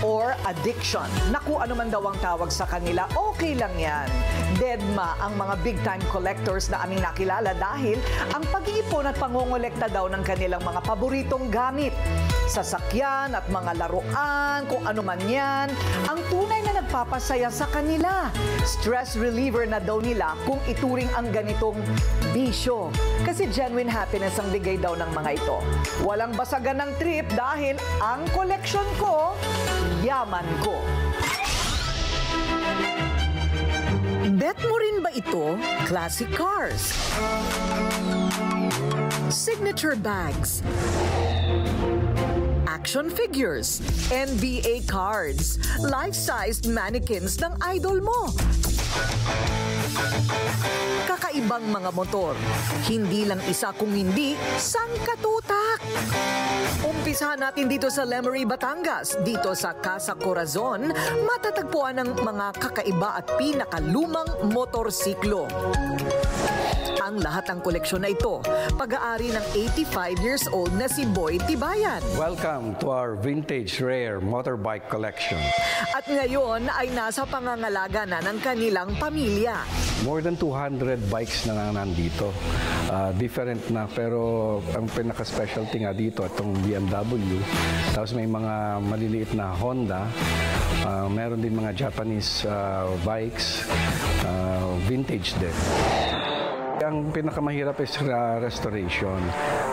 or addiction. Naku, ano man daw ang tawag sa kanila, okay lang yan. Deadma ang mga big-time collectors na aming nakilala dahil ang pag-iipon at pangongolekta daw ng kanilang mga paboritong gamit. Sasakyan at mga laruan, kung ano man yan, ang tunay na nagpapasaya sa kanila. Stress reliever na daw nila kung ituring ang ganitong bisyo. Kasi genuine happiness ang bigay daw ng mga ito. Walang basagan ng trip dahil ang collection ko, yaman ko. Bet mo rin ba ito? Classic cars, signature bags, action figures, NBA cards, life-sized mannequins ng idol mo. Kakaibang mga motor. Hindi lang isa kung hindi sangkatutak. Umpisahan natin dito sa Lemery, Batangas. Dito sa Casa Corazon, matatagpuan ng mga kakaiba at pinakalumang motorsiklo. Ang lahat ng koleksyon na ito, pag-aari ng 85 years old na si Boy Tibayan. Welcome to our vintage rare motorbike collection. At ngayon ay nasa pangangalaga na ng kanilang pamilya. More than 200 bikes na nandito. Different na, pero ang pinaka-specialty nga dito, itong BMW. Tapos may mga maliliit na Honda. Meron din mga Japanese bikes. Vintage din. Ang pinakamahirap is restoration.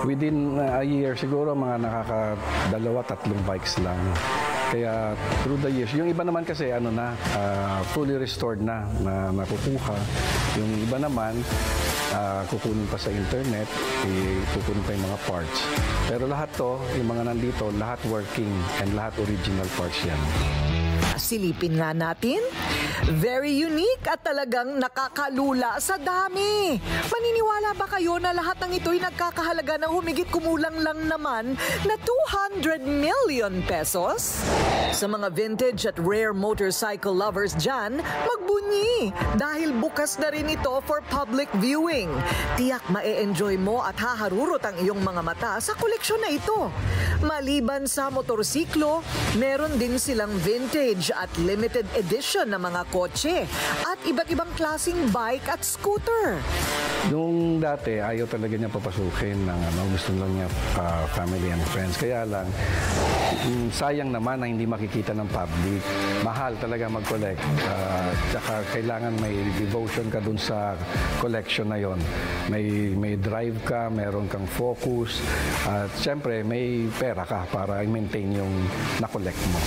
Within a year, siguro mga nakaka-2-3 bikes lang. Kaya through the years, yung iba naman kasi fully restored na nakukuha. Yung iba naman, kukunin pa sa internet, kukunin pa yung mga parts. Pero lahat to, yung mga nandito, lahat working and lahat original parts yan. Silipin nga natin. Very unique at talagang nakakalula sa dami. Maniniwala ba kayo na lahat ng ito'y nagkakahalaga ng humigit kumulang lang naman na 200 million pesos? Sa mga vintage at rare motorcycle lovers dyan, magbunyi dahil bukas na rin ito for public viewing. Tiyak ma-e-enjoy mo at haharurot ang iyong mga mata sa koleksyon na ito. Maliban sa motorsiklo, meron din silang vintage at limited edition na mga kotse at iba't ibang klaseng bike at scooter. Nung dati, ayaw talaga niya papasukin ng gusto lang niya family and friends. Kaya lang, sayang naman na hindi makikita ng public. Mahal talaga mag-collect. Tsaka kailangan may devotion ka dun sa collection na yon. May drive ka, meron kang focus. At syempre, may pera ka para i-maintain yung na-collect mo.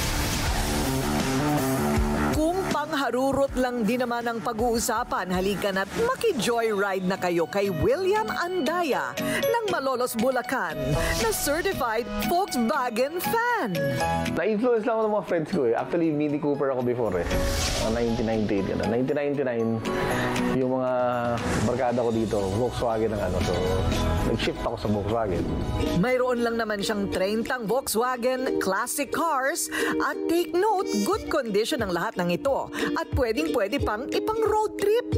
Kung pangharurot lang din naman ang pag-uusapan, halika na't maki-joyride na kayo kay William Andaya ng Malolos, Bulacan na certified Volkswagen fan. Na-influence lang ako ng mga friends ko eh. Actually, Mini Cooper ako before eh. 1998 yan. 1999, yung mga barkada ko dito, Volkswagen ang So, nag-shift ako sa Volkswagen. Mayroon lang naman siyang 30 Volkswagen classic cars at take note, good condition ang lahat ng ito at pwedeng-pwede pang ipang road trip.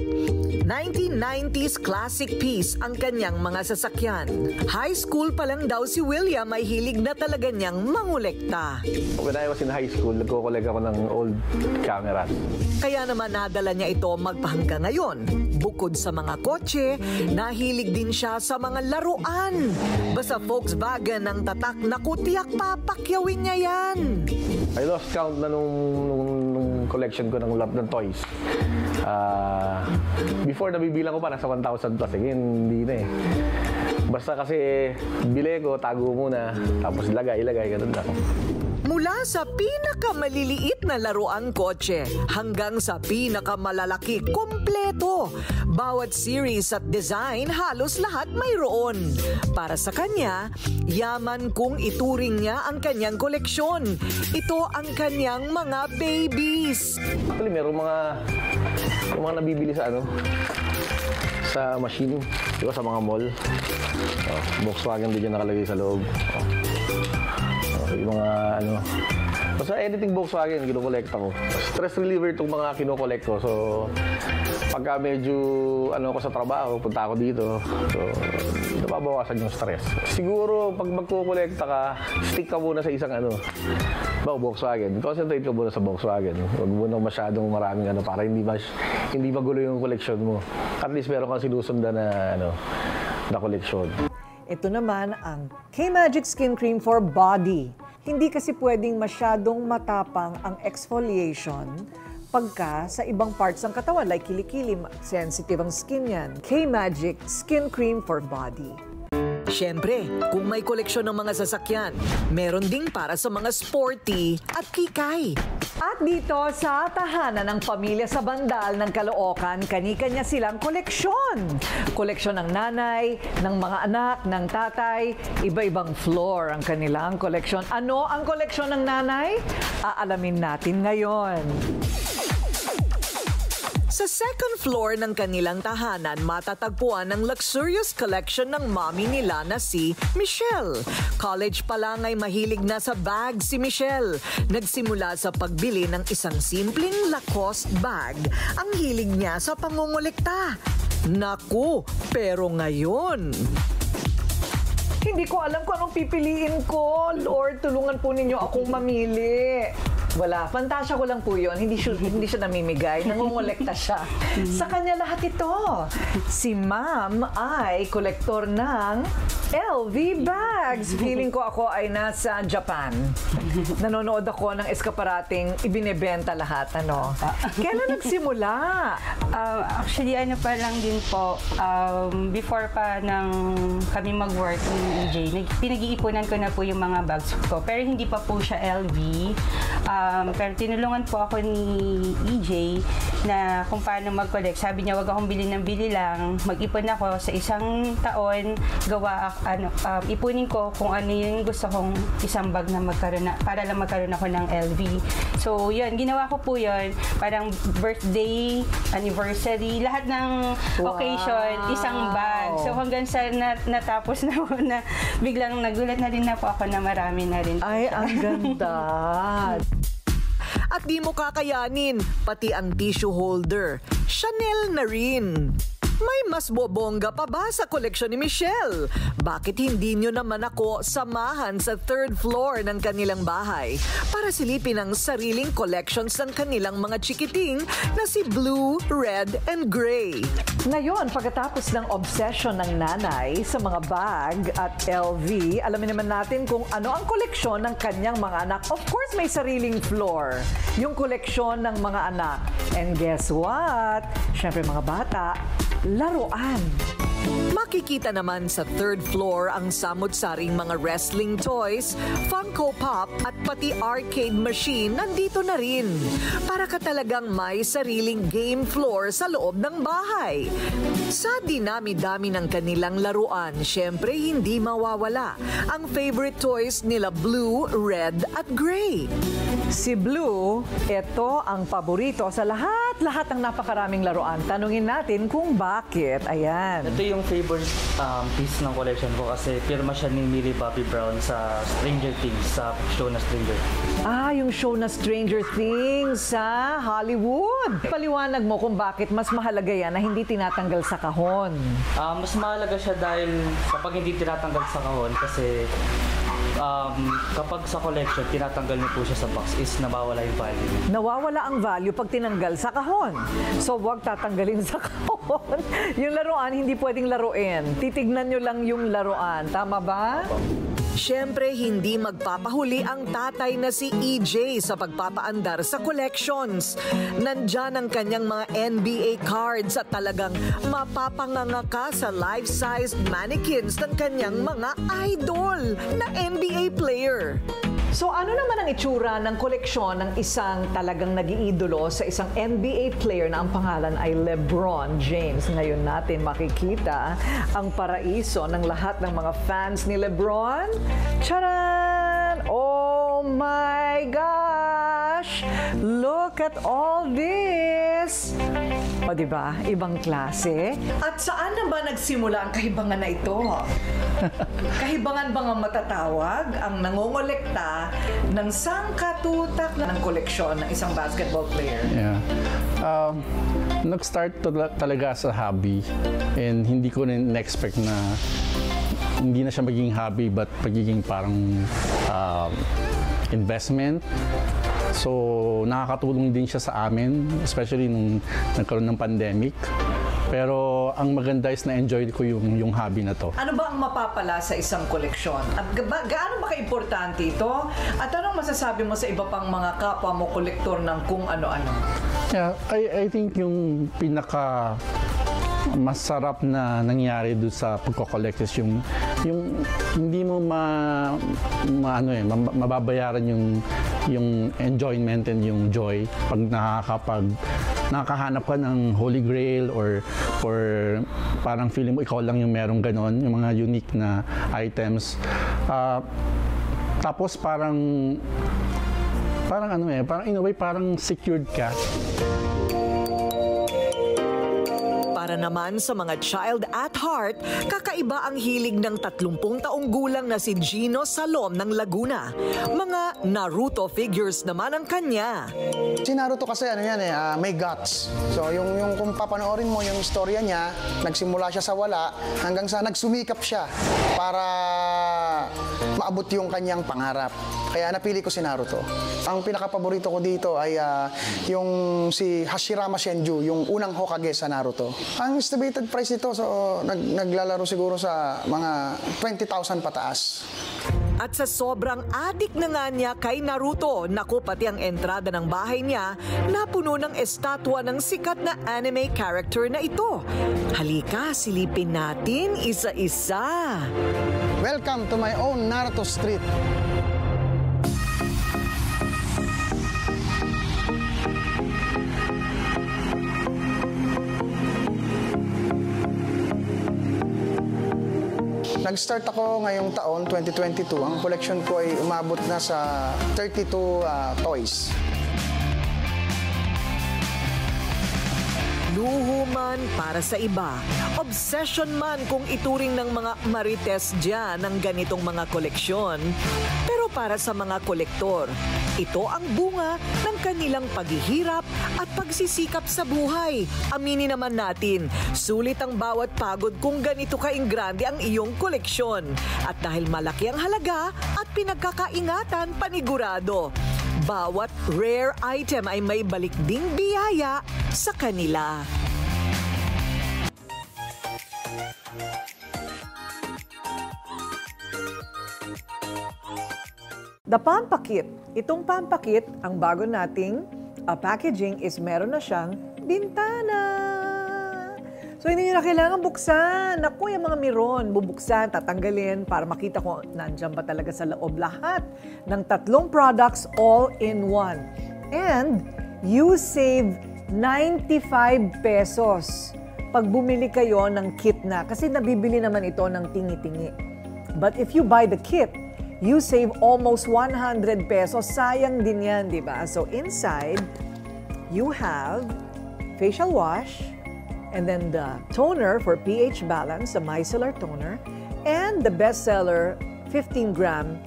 1990s classic piece ang kanyang mga sasakyan. High school pa lang daw si William ay hilig na talaga niyang mangolekta. When I was in high school, nagko-collect ako ng old cameras. Kaya naman nadala niya ito magpahanggang ngayon. Bukod sa mga kotse, nahilig din siya sa mga laruan. Basta Volkswagen ang tatak na kutiyak papakyawin niya yan. I lost count na nung collection ko ng toys. Before nabibilang ko pa, nasa 1,000 plus. Again, hindi na eh. Basta kasi bili ko, tago muna, tapos ilagay, ganun lang. Mula sa pinakamaliliit na laruang kotse hanggang sa pinakamalalaki, kompleto. Bawat series at design, halos lahat mayroon. Para sa kanya, yaman kung ituring niya ang kanyang koleksyon. Ito ang kanyang mga babies. Actually, meron mga nabibili sa machine, di ba, sa mga mall. Volkswagen din yan nakalagay sa loob. Yung mga Basta anything Volkswagen, kinukolekta ko. Stress reliever itong mga kinukolekt ko. So, pagka medyo ako sa trabaho, punta ako dito. So, nababawasan yung stress. Siguro, pag magkukolekta ka, stick ka muna sa isang Volkswagen. Concentrate ka muna sa Volkswagen. Huwag muna masyadong maraming para hindi magulo yung collection mo. At least meron kang sinusundan na collection. Ito naman ang K-Magic Skin Cream for Body. Hindi kasi pwedeng masyadong matapang ang exfoliation pagka sa ibang parts ng katawan, like kilikili, sensitive ang skin yan. K-Magic Skin Cream for Body. Siyempre, kung may koleksyon ng mga sasakyan, meron ding para sa mga sporty at kikay. At dito sa tahanan ng pamilya sa Bandal ng Caloocan, kani-kanya silang koleksyon. Koleksyon ng nanay, ng mga anak, ng tatay, iba-ibang floor ang kanilang koleksyon. Ano ang koleksyon ng nanay? Aalamin natin ngayon. Sa second floor ng kanilang tahanan, matatagpuan ang luxurious collection ng mommy nila na si Michelle. College pa lang ay mahilig na sa bag si Michelle. Nagsimula sa pagbili ng isang simpleng Lacoste bag. Ang hilig niya sa pangungulekta. Naku, pero ngayon... Hindi ko alam kung anong pipiliin ko. Lord, tulungan po ninyo akong mamili. Wala. Fantasya ko lang po yun. Hindi siya namimigay. Nangungolekta siya. Sa kanya lahat ito. Si Ma'am ay kolektor ng LV bags. Feeling ko ako ay nasa Japan. Nanonood ako ng eskaparating ibinebenta lahat. Kailan nagsimula? Actually, pa lang din po. Before pa kami mag-work ni EJ, pinag-iipunan ko na po yung mga bags ko. Pero hindi pa po siya LV. Pero tinulungan po ako ni EJ na kung paano mag-collect. Sabi niya, wag akong bili ng bili lang. Mag-ipon ako sa isang taon, ipunin ko kung ano yung gusto kong isang bag na para lang magkaroon ako ng LV. So, yun, ginawa ko po yun. Parang birthday, anniversary, lahat ng occasion, isang bag. So, hanggang sa natapos na po na biglang nagulat na rin na po ako na marami na rin. Ay, ang ganda. At di mo kakayanin, pati ang tissue holder. Chanel na rin. May mas bobongga pa ba sa koleksyon ni Michelle? Bakit hindi nyo naman ako samahan sa third floor ng kanilang bahay para silipin ang sariling collections ng kanilang mga chikiting na si Blue, Red, and Gray? Ngayon, pagkatapos ng obsession ng nanay sa mga bag at LV, alamin naman natin kung ano ang koleksyon ng kanyang mga anak. Of course, may sariling floor. Yung koleksyon ng mga anak. And guess what? Siyempre mga bata, laruan. Makikita naman sa third floor ang samut-saring mga wrestling toys, Funko Pop at pati arcade machine nandito na rin. Para ka talagang may sariling game floor sa loob ng bahay. Sa dinami-dami ng kanilang laruan, syempre hindi mawawala ang favorite toys nila Blue, Red at Gray. Si Blue, ito ang paborito sa lahat ng napakaraming laruan. Tanungin natin kung bakit. Ayan. Ito yung favorite piece ng collection ko kasi pirma siya ni Millie Bobby Brown sa Stranger Things, sa show na Stranger Things. Yung show na Stranger Things sa Hollywood. Paliwanag mo kung bakit mas mahalaga yan na hindi tinatanggal sa kahon. Mas mahalaga siya dahil kapag hindi tinatanggal sa kahon kasi kapag sa collection, tinatanggal niyo po siya sa box is nawawala yung value. Nawawala ang value pag tinanggal sa kahon. So, huwag tatanggalin sa kahon. Yung laruan, hindi pwedeng laruin. Titignan nyo lang yung laruan. Tama ba? Siyempre, hindi magpapahuli ang tatay na si EJ sa pagpapaandar sa collections. Nandyan ang kanyang mga NBA cards at talagang mapapanganga ka sa life-sized mannequins ng kanyang mga idol na NBA player. So ano naman ang itsura ng koleksyon ng isang talagang nag-iidolo sa isang NBA player na ang pangalan ay LeBron James? Ngayon natin makikita ang paraiso ng lahat ng mga fans ni LeBron. Charan! Oh my gosh! gosh! Look at all this! O diba, ibang klase. At saan na ba nagsimula ang kahibangan na ito? Kahibangan ba nga matatawag ang nangongolekta ng sangkatutak ng koleksyon ng isang basketball player? Yeah. Nag-start talaga sa hobby and hindi ko rin na-expect na hindi na siya maging hobby but pagiging parang investment. So nakakatulong din siya sa amin, especially nung nagkaroon ng pandemic. Pero ang maganda is na-enjoy ko yung hobby na to. Ano ba ang mapapala sa isang koleksyon? At gaano ba ka-importante ito? At anong masasabi mo sa iba pang mga kapwa mo kolektor ng kung ano-ano? Yeah, I think yung pinaka masarap na nangyari doon sa pagko-collect is yung hindi mo mababayaran yung enjoyment and yung joy pag nakakahanap ka ng Holy Grail or parang feeling mo ikaw lang yung merong ganon, yung mga unique na items. Tapos parang in a way parang secured ka. Para naman sa mga child at heart, kakaiba ang hilig ng 30 taong gulang na si Gino Salom ng Laguna. Mga Naruto figures naman ang kanya. Si Naruto kasi may guts. So yung kung papanoorin mo yung istorya niya, nagsimula siya sa wala hanggang sa nagsumikap siya para maabot yung kanyang pangarap. Kaya napili ko si Naruto. Ang pinaka-paborito ko dito ay yung si Hashirama Senju, yung unang Hokage sa Naruto. Ang estimated price nito, so naglalaro siguro sa mga 20,000 pataas. At sa sobrang adik na nga niya kay Naruto, naku pati ang entrada ng bahay niya, napuno ng estatwa ng sikat na anime character na ito. Halika, silipin natin isa-isa. Welcome to my own Naruto Street. Nag-start ako ngayong taon, 2022. Ang collection ko ay umabot na sa 32 toys. Luho man para sa iba, obsession man kung ituring ng mga marites dyan ng ganitong mga koleksyon. Pero para sa mga kolektor, ito ang bunga ng kanilang paghihirap at pagsisikap sa buhay. Aminin naman natin, sulit ang bawat pagod kung ganito kaingrande ang iyong koleksyon. At dahil malaki ang halaga at pinagkakaingatan, panigurado, bawat rare item ay may balik ding biyaya sa kanila. The Pampakit. Itong Pampakit, ang bago nating packaging is meron na siyang bintana. So hindi nyo na kailangan buksan. Naku, yung mga miron, bubuksan, tatanggalin para makita kung nandyan ba talaga sa loob lahat ng 3 products all in one. And you save 95 pesos pag bumili kayo ng kit na. Kasi nabibili naman ito ng tingi-tingi. But if you buy the kit, you save almost 100 pesos. Sayang din yan, di ba? So inside, you have facial wash, and then the toner for pH balance, the micellar toner, and the bestseller 15-gram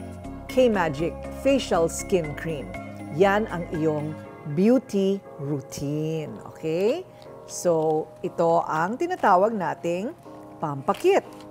K-Magic Facial Skin Cream. Yan ang iyong beauty routine. Okay? So, ito ang tinatawag nating Pampakit.